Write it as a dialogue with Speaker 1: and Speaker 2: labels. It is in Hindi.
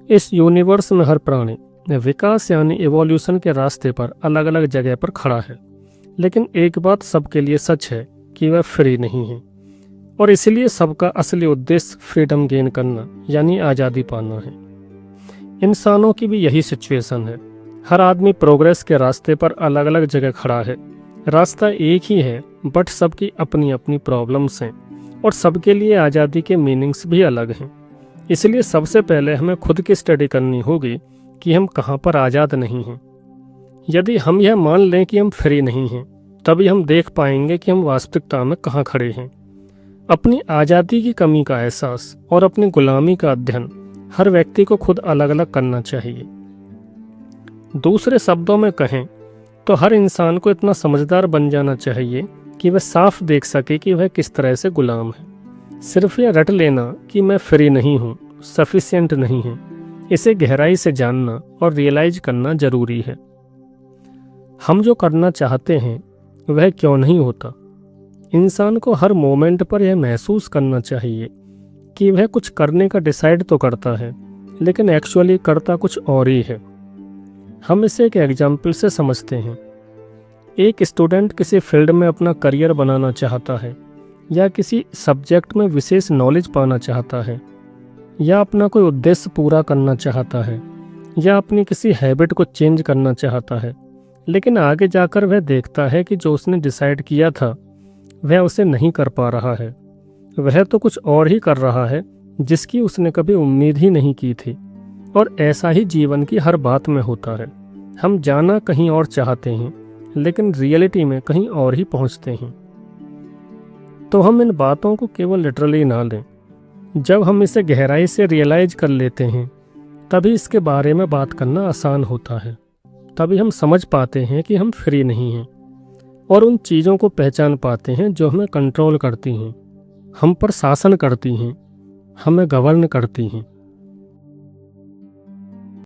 Speaker 1: इस यूनिवर्स में हर प्राणी विकास यानी इवोल्यूशन के रास्ते पर अलग अलग जगह पर खड़ा है, लेकिन एक बात सबके लिए सच है कि वह फ्री नहीं है। और इसलिए सबका असली उद्देश्य फ्रीडम गेन करना यानी आज़ादी पाना है। इंसानों की भी यही सिचुएशन है। हर आदमी प्रोग्रेस के रास्ते पर अलग अलग जगह खड़ा है। रास्ता एक ही है, बट सबकी अपनी अपनी प्रॉब्लम्स हैं और सबके लिए आज़ादी के मीनिंग्स भी अलग हैं। इसलिए सबसे पहले हमें खुद की स्टडी करनी होगी कि हम कहाँ पर आज़ाद नहीं हैं। यदि हम यह मान लें कि हम फ्री नहीं हैं, तभी हम देख पाएंगे कि हम वास्तविकता में कहाँ खड़े हैं। अपनी आज़ादी की कमी का एहसास और अपनी गुलामी का अध्ययन हर व्यक्ति को खुद अलग अलग करना चाहिए। दूसरे शब्दों में कहें तो हर इंसान को इतना समझदार बन जाना चाहिए कि वह साफ देख सके कि वह किस तरह से गुलाम है। सिर्फ यह रट लेना कि मैं फ्री नहीं हूँ सफिशिएंट नहीं है। इसे गहराई से जानना और रियलाइज करना जरूरी है। हम जो करना चाहते हैं वह क्यों नहीं होता। इंसान को हर मोमेंट पर यह महसूस करना चाहिए कि वह कुछ करने का डिसाइड तो करता है, लेकिन एक्चुअली करता कुछ और ही है। हम इसे एक एग्जाम्पल से समझते हैं। एक स्टूडेंट किसी फील्ड में अपना करियर बनाना चाहता है, या किसी सब्जेक्ट में विशेष नॉलेज पाना चाहता है, या अपना कोई उद्देश्य पूरा करना चाहता है, या अपनी किसी हैबिट को चेंज करना चाहता है। लेकिन आगे जाकर वह देखता है कि जो उसने डिसाइड किया था वह उसे नहीं कर पा रहा है। वह तो कुछ और ही कर रहा है जिसकी उसने कभी उम्मीद ही नहीं की थी। और ऐसा ही जीवन की हर बात में होता है। हम जाना कहीं और चाहते हैं, लेकिन रियलिटी में कहीं और ही पहुंचते हैं। तो हम इन बातों को केवल लिटरली ना लें। जब हम इसे गहराई से रियलाइज कर लेते हैं, तभी इसके बारे में बात करना आसान होता है। तभी हम समझ पाते हैं कि हम फ्री नहीं हैं और उन चीज़ों को पहचान पाते हैं जो हमें कंट्रोल करती हैं, हम पर शासन करती हैं, हमें गवर्न करती हैं।